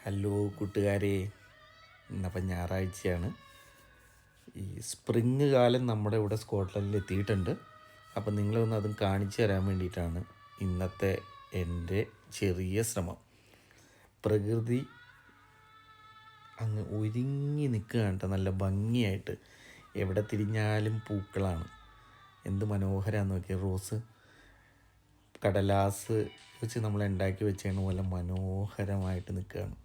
Hello കൂട്ടുകാരെ, ഇന്നപ്പം ഞായറാഴ്ചയാണ്. ഈ സ്പ്രിങ് കാലം നമ്മുടെ ഇവിടെ സ്കോട്ട്ലൻഡിൽ എത്തിയിട്ടുണ്ട്. അപ്പം നിങ്ങളൊന്ന് അതും കാണിച്ചു തരാൻ വേണ്ടിയിട്ടാണ് ഇന്നത്തെ എൻ്റെ ചെറിയ ശ്രമം. പ്രകൃതി അങ്ങ് ഒരുങ്ങി നിൽക്കുകയാണ് കേട്ടോ, നല്ല ഭംഗിയായിട്ട്. എവിടെ തിരിഞ്ഞാലും പൂക്കളാണ്. എന്ത് മനോഹരമാണെന്ന് നോക്കിയാൽ, റോസ് കടലാസ് വെച്ച് നമ്മൾ ഉണ്ടാക്കി വെച്ചതിന് പോലെ മനോഹരമായിട്ട് നിൽക്കുകയാണ്.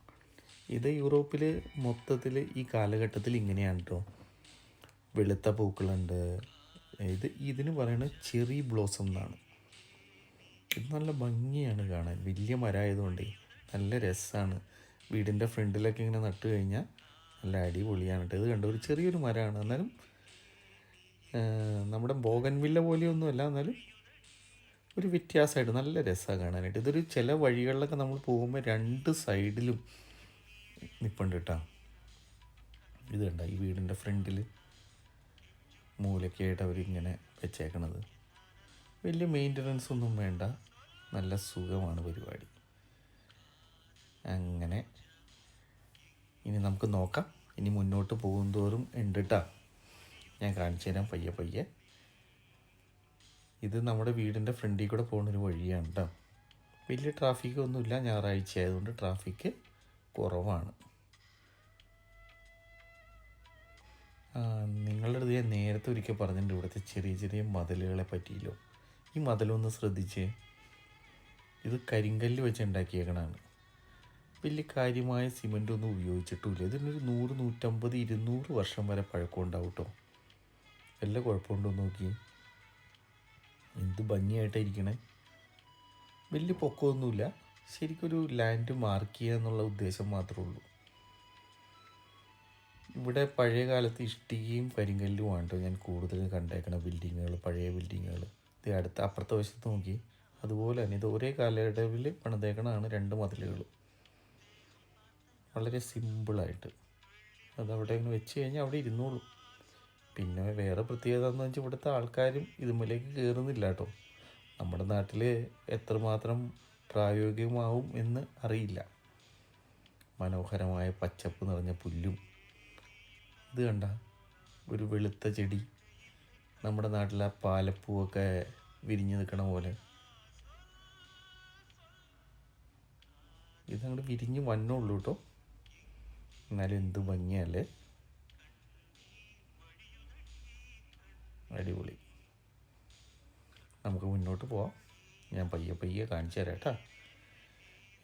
ഇത് യൂറോപ്പിൽ മൊത്തത്തിൽ ഈ കാലഘട്ടത്തിൽ ഇങ്ങനെയാണ് കേട്ടോ. വെളുത്ത പൂക്കളുണ്ട്. ഇതിന് പറയുന്നത് ചെറി ബ്ലോസം എന്നാണ്. ഇത് നല്ല ഭംഗിയാണ് കാണാൻ. വലിയ മരമായതുകൊണ്ട് നല്ല രസമാണ്. വീടിൻ്റെ ഫ്രണ്ടിലൊക്കെ ഇങ്ങനെ നട്ട് കഴിഞ്ഞാൽ നല്ല അടിപൊളിയാണ് കേട്ടോ. ഇത് കണ്ടോ, ഒരു ചെറിയൊരു മരമാണ്, എന്നാലും നമ്മുടെ ബോഗൻവില്ല പോലെയൊന്നുമല്ല, എന്നാലും ഒരു വ്യത്യാസമായിട്ട് നല്ല രസമാണ് കാണാനായിട്ട്. ഇതൊരു ചില വഴികളിലൊക്കെ നമ്മൾ പോകുമ്പോൾ രണ്ട് സൈഡിലും നിൽപ്പുണ്ട് കേട്ടോ. ഇത് കണ്ട, ഈ വീടിൻ്റെ ഫ്രണ്ടിൽ മൂലയ്ക്കായിട്ട് അവരിങ്ങനെ വെച്ചേക്കണത്. വലിയ മെയിൻ്റനൻസ് ഒന്നും വേണ്ട, നല്ല സുഖമാണ് പരിപാടി. അങ്ങനെ ഇനി നമുക്ക് നോക്കാം. ഇനി മുന്നോട്ട് പോകുന്തോറും ഉണ്ട് കേട്ടോ. ഞാൻ കാണിച്ചു തരാം പയ്യെ പയ്യെ. ഇത് നമ്മുടെ വീടിൻ്റെ ഫ്രണ്ടിൽ കൂടെ പോകുന്നൊരു വഴിയാണ് കേട്ടോ. വലിയ ട്രാഫിക്കൊന്നുമില്ല, ഞായറാഴ്ച ആയതുകൊണ്ട് ട്രാഫിക്ക് കുറവാണ്. നിങ്ങളുടെ അടുത്ത് ഞാൻ നേരത്തെ ഒരിക്കൽ പറഞ്ഞിട്ടുണ്ട് ഇവിടുത്തെ ചെറിയ ചെറിയ മതിലുകളെ പറ്റിയല്ലോ. ഈ മതിലൊന്ന് ശ്രദ്ധിച്ച്, ഇത് കരിങ്കല്ല് വെച്ച് ഉണ്ടാക്കിയേക്കണതാണ്. വലിയ കാര്യമായ സിമൻ്റ് ഒന്നും ഉപയോഗിച്ചിട്ടുമില്ല. ഇതിനൊരു 100, 150, 200 വർഷം വരെ പഴക്കം ഉണ്ടാവും കേട്ടോ. വല്ല കുഴപ്പമുണ്ടോ നോക്കി, എന്ത് ഭംഗിയായിട്ടായിരിക്കണേ. വലിയ പൊക്കമൊന്നുമില്ല, ശരിക്കൊരു ലാൻഡ് മാർക്ക് ചെയ്യുക എന്നുള്ള ഉദ്ദേശം മാത്രമേ ഉള്ളൂ. ഇവിടെ പഴയ കാലത്ത് ഇഷ്ടികയും കരിങ്കല്ലുമാണ് കേട്ടോ ഞാൻ കൂടുതലും കണ്ടേക്കണ ബിൽഡിങ്ങുകൾ, പഴയ ബിൽഡിങ്ങുകൾ. ഇത് അടുത്ത അപ്പുറത്തെ വശത്ത് നോക്കി, അതുപോലെ തന്നെ ഇത് ഒരേ കാലയളവിൽ പണിതേക്കണതാണ് രണ്ട് മതിലുകൾ. വളരെ സിമ്പിളായിട്ട് അതവിടെ ഇങ്ങനെ വെച്ച് കഴിഞ്ഞാൽ അവിടെ ഇരുന്നോളും. പിന്നെ വേറെ പ്രത്യേകത എന്ന് വെച്ചാൽ ഇവിടുത്തെ ആൾക്കാരും ഇതുമ്മലേക്ക് കയറുന്നില്ല കേട്ടോ. നമ്മുടെ നാട്ടിൽ എത്രമാത്രം പ്രായോഗികമാവും എന്ന് അറിയില്ല. മനോഹരമായ പച്ചപ്പ് നിറഞ്ഞ പുല്ലും, ഇത് കണ്ട ഒരു വെളുത്ത ചെടി, നമ്മുടെ നാട്ടിലെ പാലപ്പൂവൊക്കെ വിരിഞ്ഞ് നിൽക്കണ പോലെ ഇതങ്ങോട്ട് വിരിഞ്ഞ് വന്നുള്ളൂ കേട്ടോ. എന്നാലും എന്ത് ഭംഗിയല്ലേ, അടിപൊളി. നമുക്ക് മുന്നോട്ട് പോവാം. ഞാൻ പയ്യെ പയ്യെ കാണിച്ചു തരാം കേട്ടോ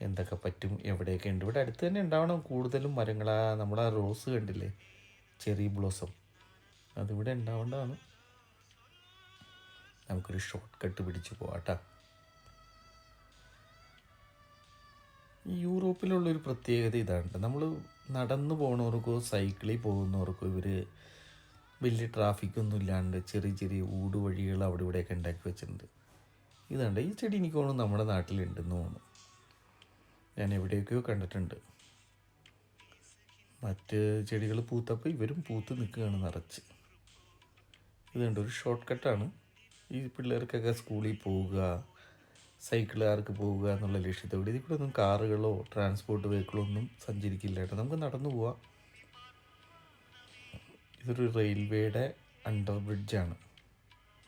എന്തൊക്കെ പറ്റും, എവിടെയൊക്കെ ഉണ്ട്. ഇവിടെ അടുത്ത് തന്നെ ഉണ്ടാവണം കൂടുതലും മരങ്ങളാ. നമ്മളാ റോസ് കണ്ടില്ലേ, ചെറി ബ്ലോസം, അതിവിടെ ഉണ്ടാവേണ്ടതാണ്. നമുക്കൊരു ഷോർട്ട് കട്ട് പിടിച്ച് പോവാം കേട്ടോ. ഈ യൂറോപ്പിലുള്ളൊരു പ്രത്യേകത ഇതാണ്, നമ്മൾ നടന്നു പോകുന്നവർക്കോ സൈക്കിളിൽ പോകുന്നവർക്കോ ഇവർ വലിയ ട്രാഫിക്കൊന്നും ഇല്ലാണ്ട് ചെറിയ ചെറിയ ഊടുവഴികൾ അവിടെ ഇവിടെയൊക്കെ ഉണ്ടാക്കി വെച്ചിട്ടുണ്ട്. ഇതുണ്ട്, ഈ ചെടി എനിക്ക് തോന്നുന്നു നമ്മുടെ നാട്ടിലുണ്ടെന്ന് തോന്നുന്നു. ഞാൻ എവിടെയൊക്കെയോ കണ്ടിട്ടുണ്ട്. മറ്റ് ചെടികൾ പൂത്തപ്പോൾ ഇവരും പൂത്ത് നിൽക്കുകയാണ് നിറച്ച്. ഇതുണ്ട്, ഒരു ഷോർട്ട് കട്ടാണ്. ഈ പിള്ളേർക്കൊക്കെ സ്കൂളിൽ പോവുക, സൈക്കിളുകാർക്ക് പോവുക എന്നുള്ള ലക്ഷ്യത്തോടെ. ഇതിൽ കൂടെ ഒന്നും കാറുകളോ ട്രാൻസ്പോർട്ട് വെഹിക്കിളോ ഒന്നും സഞ്ചരിക്കില്ല കേട്ടോ. നമുക്ക് നടന്നു പോവാം. ഇതൊരു റെയിൽവേയുടെ അണ്ടർ ബ്രിഡ്ജാണ്.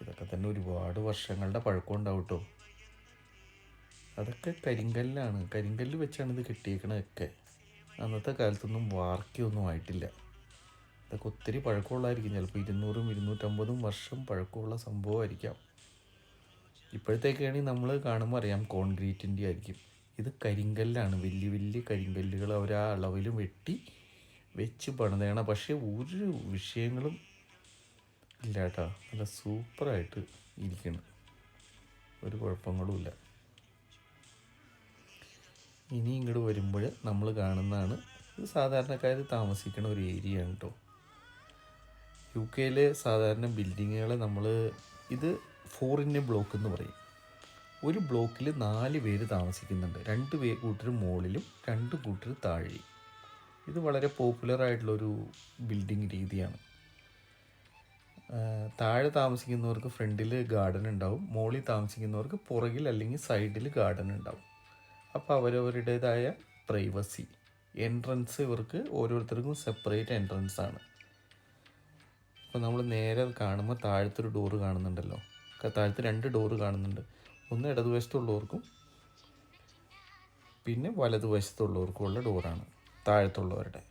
ഇതൊക്കെ തന്നെ ഒരുപാട് വർഷങ്ങളുടെ പഴക്കം ഉണ്ടാവും കേട്ടോ. അതൊക്കെ കരിങ്കല്ലാണ്, കരിങ്കല്ല് വെച്ചാണ് ഇത് കെട്ടിയേക്കണതൊക്കെ. അന്നത്തെ കാലത്തൊന്നും വാർക്കൊന്നും ആയിട്ടില്ല. ഇതൊക്കെ ഒത്തിരി പഴക്കമുള്ളതായിരിക്കും, ചിലപ്പോൾ 200, 250 വർഷം പഴക്കമുള്ള സംഭവമായിരിക്കാം. ഇപ്പോഴത്തേക്കാണെങ്കിൽ നമ്മൾ കാണുമ്പോൾ അറിയാം കോൺക്രീറ്റിൻ്റെ ആയിരിക്കും. ഇത് കരിങ്കല്ലാണ്, വലിയ വലിയ കരിങ്കല്ലുകൾ അവർ ആ അളവിലും വെട്ടി വെച്ച് പണിതേണം. പക്ഷേ ഒരു വിഷയങ്ങളും ഇല്ല കേട്ടോ, നല്ല സൂപ്പറായിട്ട് ഇരിക്കണം, ഒരു കുഴപ്പങ്ങളുമില്ല. ഇനി ഇങ്ങോട്ട് വരുമ്പോൾ നമ്മൾ കാണുന്നതാണ്, ഇത് സാധാരണക്കാർ താമസിക്കുന്ന ഒരു ഏരിയ ആണ് കേട്ടോ. യു കെയിലെ സാധാരണ ബിൽഡിങ്ങുകൾ ഇത് 4 ബ്ലോക്ക് എന്ന് പറയും. ഒരു ബ്ലോക്കിൽ 4 പേര് താമസിക്കുന്നുണ്ട്. 2 കൂട്ടർ മുകളിലും 2 കൂട്ടർ താഴെയും. ഇത് വളരെ പോപ്പുലറായിട്ടുള്ളൊരു ബിൽഡിംഗ് രീതിയാണ്. താഴെ താമസിക്കുന്നവർക്ക് ഫ്രണ്ടിൽ ഗാർഡൻ ഉണ്ടാവും, മുകളിൽ താമസിക്കുന്നവർക്ക് പുറകിൽ അല്ലെങ്കിൽ സൈഡിൽ ഗാർഡൻ ഉണ്ടാവും. അപ്പോൾ അവരവരുടേതായ പ്രൈവസി എൻട്രൻസ് ഇവർക്ക് ഓരോരുത്തർക്കും സെപ്പറേറ്റ് എൻട്രൻസ് ആണ്. അപ്പോൾ നമ്മൾ നേരെ കാണുമ്പോൾ താഴത്തൊരു ഡോറ് കാണുന്നുണ്ടല്ലോ, താഴത്ത് 2 ഡോറ് കാണുന്നുണ്ട്. ഒന്ന് ഇടതുവശത്തുള്ളവർക്കും പിന്നെ വലതുവശത്തുള്ളവർക്കുമുള്ള ഡോറാണ് താഴത്തുള്ളവരുടെ.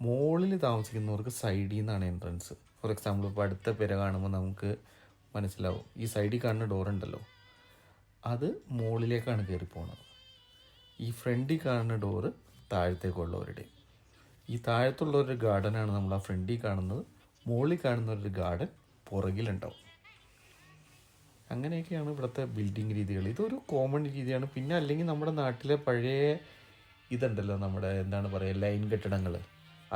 മുകളിൽ താമസിക്കുന്നവർക്ക് സൈഡിൽ നിന്നാണ് എൻട്രൻസ്. ഫോർ എക്സാമ്പിൾ ഇപ്പോൾ അടുത്ത പേര കാണുമ്പോൾ നമുക്ക് മനസ്സിലാവും, ഈ സൈഡിൽ കാണുന്ന ഡോറുണ്ടല്ലോ അത് മുകളിലേക്കാണ് കയറി പോകുന്നത്. ഈ ഫ്രണ്ടിൽ കാണുന്ന ഡോറ് താഴത്തേക്കുള്ളവരുടെ. ഈ താഴത്തുള്ളവരുടെ ഗാർഡനാണ് നമ്മൾ ആ ഫ്രണ്ടിൽ കാണുന്നത്. മുകളിൽ കാണുന്നവരുടെ ഗാർഡൻ പുറകിലുണ്ടാവും. അങ്ങനെയൊക്കെയാണ് ഇവിടുത്തെ ബിൽഡിംഗ് രീതികൾ. ഇതൊരു കോമൺ രീതിയാണ്. പിന്നെ അല്ലെങ്കിൽ നമ്മുടെ നാട്ടിലെ പഴയ ഇതുണ്ടല്ലോ, നമ്മുടെ എന്താണ് പറയുക, ലൈൻ കെട്ടിടങ്ങൾ,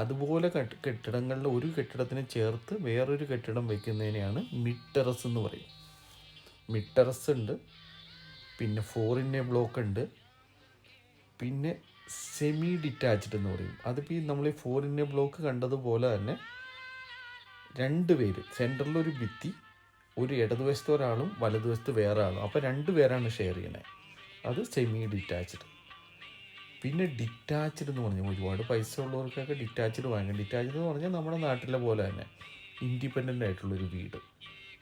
അതുപോലെ കെട്ടിടങ്ങളിൽ ഒരു കെട്ടിടത്തിന് ചേർത്ത് വേറൊരു കെട്ടിടം വയ്ക്കുന്നതിനെയാണ് മിഡ് ടെറസ് എന്ന് പറയും. മിഡ് ടെറസ് ഉണ്ട്, പിന്നെ 4 ബ്ലോക്ക് ഉണ്ട്, പിന്നെ സെമി ഡിറ്റാച്ച്ഡ് എന്ന് പറയും. അതിപ്പോൾ ഈ നമ്മൾ ഈ 4 ബ്ലോക്ക് കണ്ടതുപോലെ തന്നെ 2 പേര്, സെൻറ്ററിലൊരു ഭിത്തി, ഒരു ഇടതുവശത്ത് ഒരാളും വലതുവശത്ത് വേറെ ആളും, അപ്പോൾ 2 പേരാണ് ഷെയർ ചെയ്യണേ. അത് സെമി ഡിറ്റാച്ച്ഡ്. പിന്നെ ഡിറ്റാച്ച്ഡ് എന്ന് പറഞ്ഞാൽ ഒരുപാട് പൈസ ഉള്ളവർക്കൊക്കെ ഡിറ്റാച്ച്ഡ് വാങ്ങാം. ഡിറ്റാച്ച്ഡ് എന്ന് പറഞ്ഞാൽ നമ്മുടെ നാട്ടിലെ പോലെ തന്നെ ഇൻഡിപെൻഡൻ്റ് ആയിട്ടുള്ളൊരു വീട്.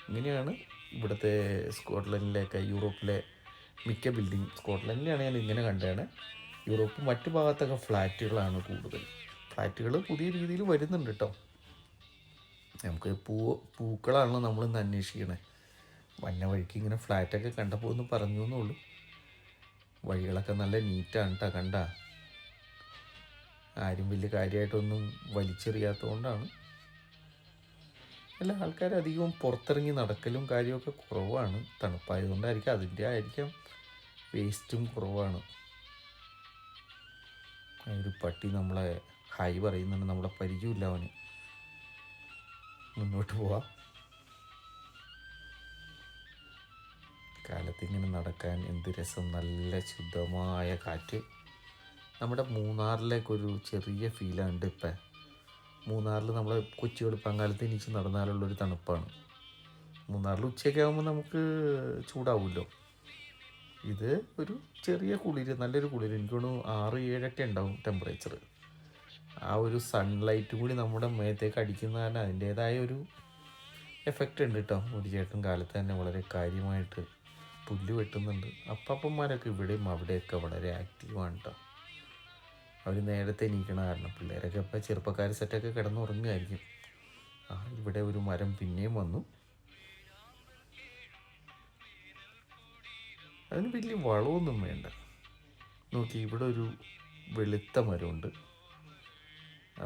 ഇങ്ങനെയാണ് ഇവിടുത്തെ സ്കോട്ട്ലൻഡിലേക്ക്, യൂറോപ്പിലെ മിക്ക ബിൽഡിങ്, സ്കോട്ട്ലൻഡിലാണ് ഞാൻ ഇങ്ങനെ കണ്ടതാണ്. യൂറോപ്പ് മറ്റു ഭാഗത്തൊക്കെ ഫ്ലാറ്റുകളാണ് കൂടുതൽ. ഫ്ലാറ്റുകൾ പുതിയ രീതിയിൽ വരുന്നുണ്ട് കേട്ടോ. നമുക്ക് പൂക്കളാണല്ലോ നമ്മളിന്ന് അന്വേഷിക്കണേ. വന്ന വഴിക്ക് ഇങ്ങനെ ഫ്ലാറ്റൊക്കെ കണ്ടപ്പോൾ ഒന്ന് പറഞ്ഞു എന്നുള്ളൂ. വഴികളൊക്കെ നല്ല നീറ്റാണ് കേട്ടോ. കണ്ട ആരും വലിയ കാര്യമായിട്ടൊന്നും വലിച്ചെറിയാത്തതുകൊണ്ടാണ്. എല്ലാ ആൾക്കാരും അധികവും പുറത്തിറങ്ങി നടക്കലും കാര്യമൊക്കെ കുറവാണ്. തണുപ്പായതുകൊണ്ടായിരിക്കും, അതിൻ്റെ ആയിരിക്കാം, വേസ്റ്റും കുറവാണ്. ഒരു പട്ടി നമ്മളെ ഹായ് പറയുന്നുണ്ട്, നമ്മളെ പരിചയമില്ല അവന്. മുന്നോട്ട് പോവാം. കാലത്ത് ഇങ്ങനെ നടക്കാൻ എന്ത് രസം, നല്ല ശുദ്ധമായ കാറ്റ്. നമ്മുടെ മൂന്നാറിലേക്കൊരു ചെറിയ ഫീലുണ്ട് ഇപ്പം. മൂന്നാറിൽ നമ്മൾ കൊച്ചി വെളുപ്പാങ്കാലത്ത് എണീച്ച് നടന്നാലുള്ളൊരു തണുപ്പാണ്. മൂന്നാറിൽ ഉച്ചയൊക്കെ ആകുമ്പോൾ നമുക്ക് ചൂടാവുമല്ലോ. ഇത് ഒരു ചെറിയ കുളിര്, നല്ലൊരു കുളിര്. എനിക്ക് തോന്നുന്നു 6-7 ഉണ്ടാവും ടെമ്പറേച്ചർ. ആ ഒരു സൺലൈറ്റും കൂടി നമ്മുടെ മേത്തേക്ക് അടിക്കുന്ന കാരണം അതിൻ്റേതായ ഒരു എഫക്റ്റ് ഉണ്ട് കേട്ടോ. ഒരു ചേട്ടൻ കാലത്ത് തന്നെ വളരെ കാര്യമായിട്ട് പുല്ല് വെട്ടുന്നുണ്ട്. അപ്പന്മാരൊക്കെ ഇവിടെയും അവിടെയൊക്കെ വളരെ ആക്റ്റീവാണ് കേട്ടോ. അവർ നേരത്തെ എണീക്കണ കാരണം പിള്ളേരൊക്കെ ഇപ്പം ചെറുപ്പക്കാർ സെറ്റൊക്കെ കിടന്നുറങ്ങുമായിരിക്കും. ഇവിടെ ഒരു മരം പിന്നെയും വന്നു. അതിന് വലിയ വളമൊന്നും വേണ്ട. നോക്കി, ഇവിടെ ഒരു വെളുത്ത മരമുണ്ട്.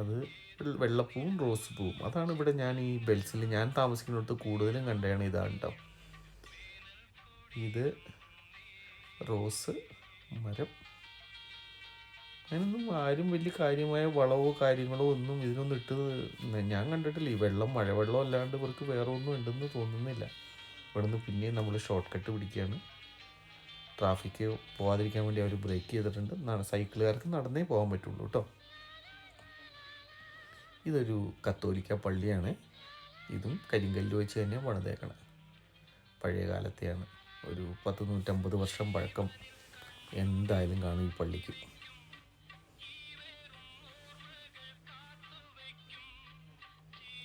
അത് വെള്ളപ്പൂവും റോസ് പൂവും. അതാണ് ഇവിടെ ഞാൻ ഈ ബെൽസിൽ ഞാൻ താമസിക്കുന്നിടത്ത് കൂടുതലും കണ്ടതാണ്. ഇതാണ് കേട്ടോ, ഇത് റോസ് മരം. അതിനൊന്നും ആരും വലിയ കാര്യമായ വളവോ കാര്യങ്ങളോ ഒന്നും ഇതിനൊന്നും ഇട്ട് ഞാൻ കണ്ടിട്ടില്ല. ഈ വെള്ളം മഴവെള്ളം അല്ലാണ്ട് ഇവർക്ക് വേറെ ഒന്നും ഉണ്ടെന്ന് തോന്നുന്നില്ല. ഇവിടെ നിന്ന് പിന്നെയും നമ്മൾ ഷോർട്ട് കട്ട് പിടിക്കുകയാണ്. ട്രാഫിക്ക് പോകാതിരിക്കാൻ വേണ്ടി അവർ ബ്രേക്ക് ചെയ്തിട്ടുണ്ട്. സൈക്കിളുകാർക്ക് നടന്നേ പോകാൻ പറ്റുള്ളൂ കേട്ടോ. ഇതൊരു കത്തോലിക്ക പള്ളിയാണ്. ഇതും കരിങ്കല്ല് വെച്ച് തന്നെയാണ് പണിതേക്കണം. പഴയ കാലത്തെയാണ്. ഒരു 150 വർഷം പഴക്കം എന്തായാലും കാണും ഈ പള്ളിക്ക്.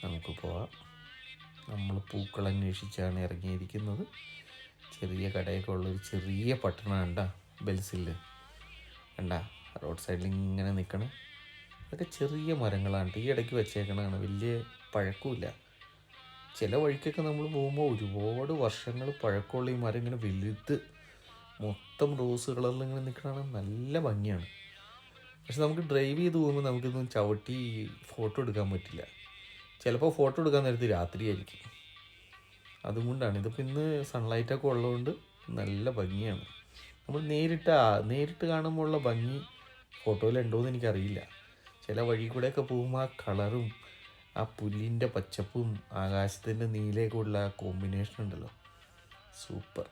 നമുക്ക് പോവാം. നമ്മൾ പൂക്കൾ അന്വേഷിച്ചാണ് ഇറങ്ങിയിരിക്കുന്നത്. ചെറിയ കടയൊക്കെ ഉള്ളൊരു ചെറിയ പട്ടണം കണ്ട ബെൽസിൽ കണ്ട, റോഡ് സൈഡിൽ ഇങ്ങനെ നിൽക്കണം. അതൊക്കെ ചെറിയ മരങ്ങളാണ്, ഈ ഇടയ്ക്ക് വെച്ചേക്കണതാണ്, വലിയ പഴക്കമില്ല. ചില വഴിക്കൊക്കെ നമ്മൾ പോകുമ്പോൾ ഒരുപാട് വർഷങ്ങൾ പഴക്കമുള്ള ഈ മരം ഇങ്ങനെ വലുത് മൊത്തം റോസ് കളറിൽ ഇങ്ങനെ നിൽക്കണതാണ്. നല്ല ഭംഗിയാണ്. പക്ഷെ നമുക്ക് ഡ്രൈവ് ചെയ്ത് പോകുമ്പോൾ നമുക്കിതൊന്നും ചവിട്ടി ഫോട്ടോ എടുക്കാൻ പറ്റില്ല. ചിലപ്പോൾ ഫോട്ടോ എടുക്കാൻ നേരത്ത് രാത്രിയായിരിക്കും. അതുകൊണ്ടാണ്. ഇതിപ്പോൾ ഇന്ന് സൺലൈറ്റൊക്കെ ഉള്ളതുകൊണ്ട് നല്ല ഭംഗിയാണ്. നമ്മൾ നേരിട്ട് കാണുമ്പോൾ ഉള്ള ഭംഗി ഫോട്ടോയിൽ ഉണ്ടോയെന്ന് എനിക്കറിയില്ല. ചില വഴി കൂടെയൊക്കെ പോകുമ്പോൾ ആ കളറും ആ പുല്ലിൻ്റെ പച്ചപ്പും ആകാശത്തിൻ്റെ നീലയൊക്കെയുള്ള ആ കോമ്പിനേഷൻ ഉണ്ടല്ലോ, സൂപ്പർ.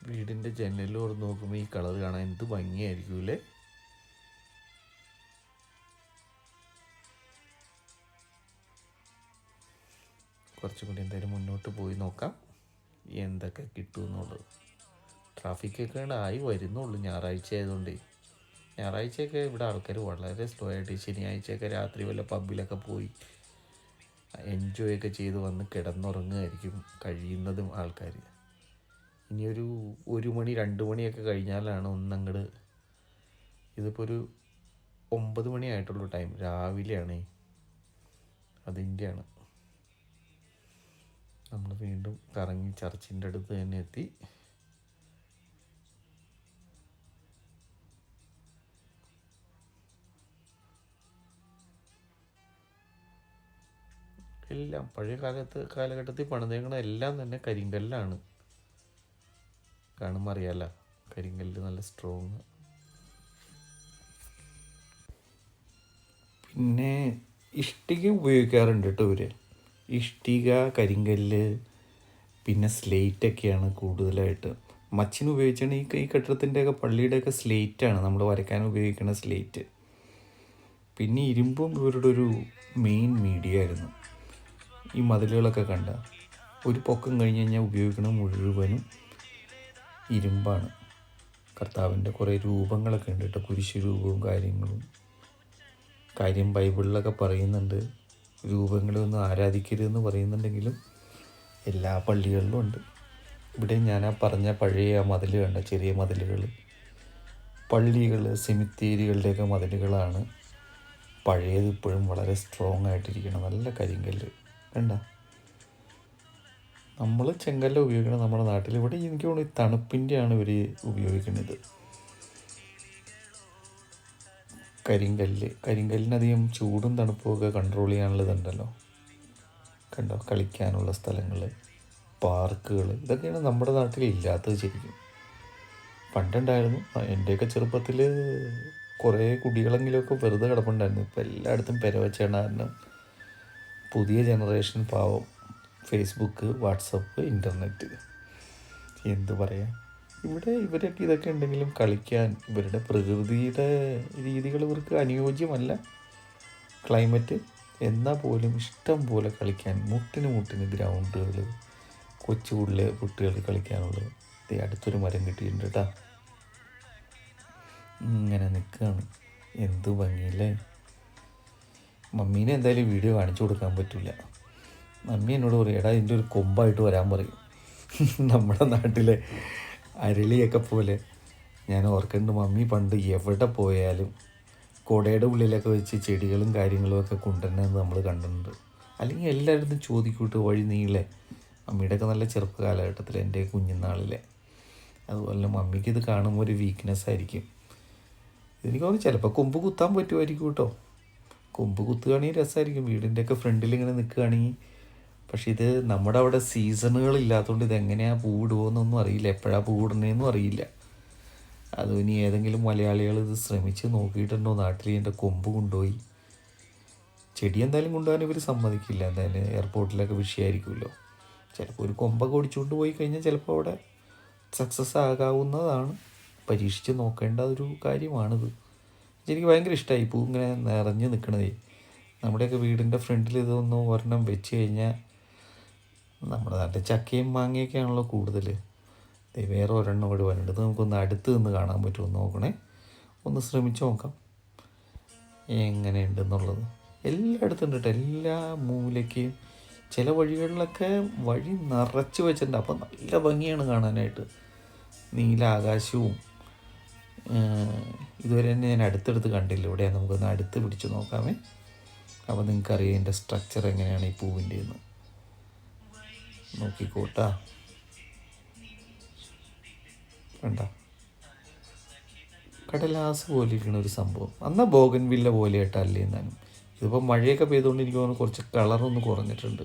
വീടിൻ്റെ ജനലിൽ തുറന്ന് നോക്കുമ്പോൾ ഈ കളർ കാണാൻ എന്ത് ഭംഗിയായിരിക്കും അല്ലേ. കുറച്ചും കൂടി എന്തായാലും മുന്നോട്ട് പോയി നോക്കാം എന്തൊക്കെ കിട്ടുമെന്നുള്ളത്. ട്രാഫിക്കൊക്കെ ആയി വരുന്നുള്ളൂ, ഞായറാഴ്ച ആയതുകൊണ്ട്. ഞായറാഴ്ചയൊക്കെ ഇവിടെ ആൾക്കാർ വളരെ സ്ലോ ആയിട്ട്, ശനിയാഴ്ചയൊക്കെ രാത്രി വല്ല പബ്ബിലൊക്കെ പോയി എൻജോയ് ഒക്കെ ചെയ്ത് വന്ന് കിടന്നുറങ്ങുമായിരിക്കും കഴിയുന്നതും ആൾക്കാർ. ഇനിയൊരു 1 മണി 2 മണിയൊക്കെ കഴിഞ്ഞാലാണ് ഒന്നങ്ങട്. ഇതിപ്പോൾ ഒരു 9 മണിയായിട്ടുള്ളൂ ടൈം, രാവിലെയാണ്. അതിൻ്റെയാണ്. നമ്മൾ വീണ്ടും കറങ്ങി ചർച്ചിൻ്റെ അടുത്ത് തന്നെ എത്തി. എല്ലാം പഴയ കാലഘട്ടത്തിൽ പണിതേക്കണ എല്ലാം തന്നെ കരിങ്കല്ലാണ്. കാണുമ്പോൾ അറിയാമല്ലോ, കരിങ്കല്ല് നല്ല സ്ട്രോങ്. പിന്നെ ഇഷ്ടിക ഉപയോഗിക്കാറുണ്ട് കേട്ടോ ഇവർ. ഇഷ്ടിക, കരിങ്കല്ല്, പിന്നെ സ്ലേറ്റൊക്കെയാണ് കൂടുതലായിട്ട്. മച്ചിന് ഉപയോഗിച്ചാണ് ഈ കെട്ടിടത്തിൻ്റെയൊക്കെ പള്ളിയുടെയൊക്കെ സ്ലേറ്റാണ് നമ്മൾ വരയ്ക്കാൻ ഉപയോഗിക്കുന്ന സ്ലേറ്റ്. പിന്നെ ഇരുമ്പും ഇവരുടെ ഒരു മെയിൻ മീഡിയ ആയിരുന്നു. ഈ മതിലുകളൊക്കെ കണ്ട ഒരു പൊക്കം കഴിഞ്ഞ് കഴിഞ്ഞാൽ ഉപയോഗിക്കുന്ന മുഴുവനും ഇരുമ്പാണ്. കർത്താവിൻ്റെ കുറേ രൂപങ്ങളൊക്കെ ഉണ്ട് കേട്ടോ, കുരിശു രൂപവും കാര്യങ്ങളും. കാര്യം ബൈബിളിലൊക്കെ പറയുന്നുണ്ട്, രൂപങ്ങളൊന്നും ആരാധിക്കരുതെന്ന് പറയുന്നുണ്ടെങ്കിലും എല്ലാ പള്ളികളിലും ഉണ്ട്. ഇവിടെ ഞാൻ പറഞ്ഞ പഴയ മതിൽ കണ്ട, ചെറിയ മതിലുകൾ, പള്ളികൾ, സെമിത്തേരികളുടെയൊക്കെ മതിലുകളാണ്. പഴയത് ഇപ്പോഴും വളരെ സ്ട്രോങ് ആയിട്ടിരിക്കണം, നല്ല കരിങ്കല്ല് കണ്ട. നമ്മൾ ചെങ്കല്ല് ഉപയോഗിക്കണം നമ്മുടെ നാട്ടിൽ. ഇവിടെ എനിക്ക് തോന്നുന്നു തണുപ്പിൻ്റെയാണ് ഇവർ ഉപയോഗിക്കുന്നത്. കരിങ്കല്ലിനധികം ചൂടും തണുപ്പുമൊക്കെ കൺട്രോൾ ചെയ്യാനുള്ളതുണ്ടല്ലോ. കണ്ടോ, കളിക്കാനുള്ള സ്ഥലങ്ങൾ, പാർക്കുകൾ, ഇതൊക്കെയാണ് നമ്മുടെ നാട്ടിൽ ഇല്ലാത്തത് ശരിക്കും. പണ്ടുണ്ടായിരുന്നു. എൻ്റെയൊക്കെ ചെറുപ്പത്തിൽ കുറേ കുടികളെങ്കിലുമൊക്കെ വെറുതെ കിടപ്പുണ്ടായിരുന്നു. ഇപ്പോൾ എല്ലായിടത്തും പെരവച്ചേണ കാരണം പുതിയ ജനറേഷൻ പാവം ഫേസ്ബുക്ക്, വാട്സപ്പ്, ഇൻ്റർനെറ്റ്, എന്തു പറയാം. ഇവിടെ ഇവരൊക്കെ ഇതൊക്കെ ഉണ്ടെങ്കിലും കളിക്കാൻ ഇവരുടെ പ്രകൃതിയുടെ രീതികൾ ഇവർക്ക് അനുയോജ്യമല്ല ക്ലൈമറ്റ്. എന്നാൽ പോലും ഇഷ്ടം പോലെ കളിക്കാൻ മുട്ടിന് ഗ്രൗണ്ടുകൾ, കൊച്ചുകുടിലെ കുട്ടികൾ കളിക്കാനുള്ളത്. അടുത്തൊരു മരം കിട്ടിയിട്ടുണ്ട് കേട്ടോ. ഇങ്ങനെ നിൽക്കുകയാണ്, എന്ത് ഭംഗിയില്ലേ. മമ്മീനെ എന്തായാലും വീഡിയോ കാണിച്ചു കൊടുക്കാൻ പറ്റില്ല. മമ്മി എന്നോട് പറയും, എടാ ഇതിൻ്റെ ഒരു കൊമ്പായിട്ട് വരാൻ പറയും. നമ്മുടെ നാട്ടിലെ അരളിയൊക്കെ പോലെ ഞാൻ ഓർക്കുന്നുണ്ട്, മമ്മി പണ്ട് എവിടെ പോയാലും കുടയുടെ ഉള്ളിലൊക്കെ വെച്ച് ചെടികളും കാര്യങ്ങളും ഒക്കെ കൊണ്ടുവരുന്നത് നമ്മൾ കണ്ടിട്ടുണ്ട്. അല്ലെങ്കിൽ എല്ലായിടത്തും ചോദിക്കൂട്ട് വഴി നീളെ. മമ്മിയുടെയൊക്കെ നല്ല ചെറുപ്പ കാലഘട്ടത്തിൽ, എൻ്റെ കുഞ്ഞുനാളിലെ. അതുപോലെ മമ്മിക്ക് ഇത് കാണുമ്പോൾ ഒരു വീക്ക്നെസ് ആയിരിക്കും. എനിക്ക് തോന്നുന്നു ചിലപ്പോൾ കൊമ്പ് കുത്താൻ പറ്റുമായിരിക്കും കേട്ടോ. കൊമ്പ് കുത്തുകയാണെങ്കിൽ രസമായിരിക്കും, വീടിൻ്റെയൊക്കെ ഫ്രണ്ടിൽ ഇങ്ങനെ നിൽക്കുകയാണെങ്കിൽ. പക്ഷെ ഇത് നമ്മുടെ അവിടെ സീസണുകളില്ലാത്തതുകൊണ്ട് ഇതെങ്ങനെയാണ് പൂവിടുമോയെന്നൊന്നും അറിയില്ല, എപ്പോഴാണ് പൂവിടണേന്നും അറിയില്ല. അതും ഇനി ഏതെങ്കിലും മലയാളികൾ ഇത് ശ്രമിച്ച് നോക്കിയിട്ടുണ്ടോ നാട്ടിൽ എൻ്റെ കൊമ്പ് കൊണ്ടുപോയി. ചെടി എന്തായാലും കൊണ്ടുപോകാൻ ഇവർ സമ്മതിക്കില്ല, എന്തായാലും എയർപോർട്ടിലൊക്കെ വിഷയമായിരിക്കുമല്ലോ. ചിലപ്പോൾ ഒരു കൊമ്പൊക്കെ ഓടിച്ചുകൊണ്ട് പോയി കഴിഞ്ഞാൽ ചിലപ്പോൾ അവിടെ സക്സസ് ആകാവുന്നതാണ്. പരീക്ഷിച്ച് നോക്കേണ്ട ഒരു കാര്യമാണിത്. എനിക്ക് ഭയങ്കര ഇഷ്ടമായി പൂ ഇങ്ങനെ നിറഞ്ഞ് നിൽക്കണതേ. നമ്മുടെയൊക്കെ വീടിൻ്റെ ഫ്രണ്ടിൽ ഇതൊന്നും ഒരെണ്ണം വെച്ച് കഴിഞ്ഞാൽ, നമ്മുടെ നാട്ടിൽ ചക്കയും മാങ്ങയൊക്കെയാണല്ലോ കൂടുതൽ. വേറെ ഒരെണ്ണം ഇവിടെ വരുന്നുണ്ട്, ഇത് നമുക്കൊന്ന് അടുത്ത് നിന്ന് കാണാൻ പറ്റുമോ നോക്കണേ. ഒന്ന് ശ്രമിച്ച് നോക്കാം എങ്ങനെയുണ്ടെന്നുള്ളത്. എല്ലായിടത്തും ഉണ്ട് കേട്ടോ, എല്ലാ മൂലയ്ക്കും. ചില വഴികളിലൊക്കെ വഴി നിറച്ച് വെച്ചിട്ടുണ്ട്. അപ്പം നല്ല ഭംഗിയാണ് കാണാനായിട്ട്, നീല ആകാശവും. ഇതുവരെ തന്നെ ഞാൻ അടുത്തടുത്ത് കണ്ടില്ല, ഇവിടെ നമുക്കൊന്ന് അടുത്ത് പിടിച്ച് നോക്കാമേ. അപ്പോൾ നിങ്ങൾക്കറിയാം ഇതിൻ്റെ സ്ട്രക്ചർ എങ്ങനെയാണ് ഈ പൂവിൻ്റെ എന്ന്. നോക്കിക്കോട്ടാ, കണ്ട കടലാസ് പോലെ ഇരിക്കുന്ന ഒരു സംഭവം. എന്നാൽ ബോഗൻവില്ല പോലെ ആയിട്ടല്ലേ എന്നാലും. ഇതിപ്പോൾ മഴയൊക്കെ പെയ്തുകൊണ്ട് എനിക്ക് തോന്നുന്നു കുറച്ച് കളറൊന്ന് കുറഞ്ഞിട്ടുണ്ട്.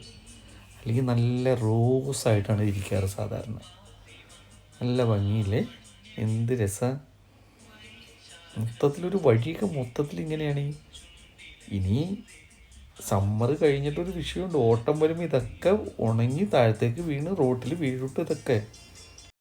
അല്ലെങ്കിൽ നല്ല റോസായിട്ടാണ് ഇരിക്കാറ് സാധാരണ. നല്ല ഭംഗിയില്ലേ, എന്ത് രസമാണ്. മൊത്തത്തിലൊരു വഴിയൊക്കെ മൊത്തത്തിൽ ഇങ്ങനെയാണ്. ഇനി സമ്മർ കഴിഞ്ഞിട്ടൊരു വിഷയമുണ്ട്, ഓട്ടം വരുമ്പോൾ ഇതൊക്കെ ഉണങ്ങി താഴത്തേക്ക് വീണ് റോട്ടിൽ വീഴിട്ട് ഇതൊക്കെ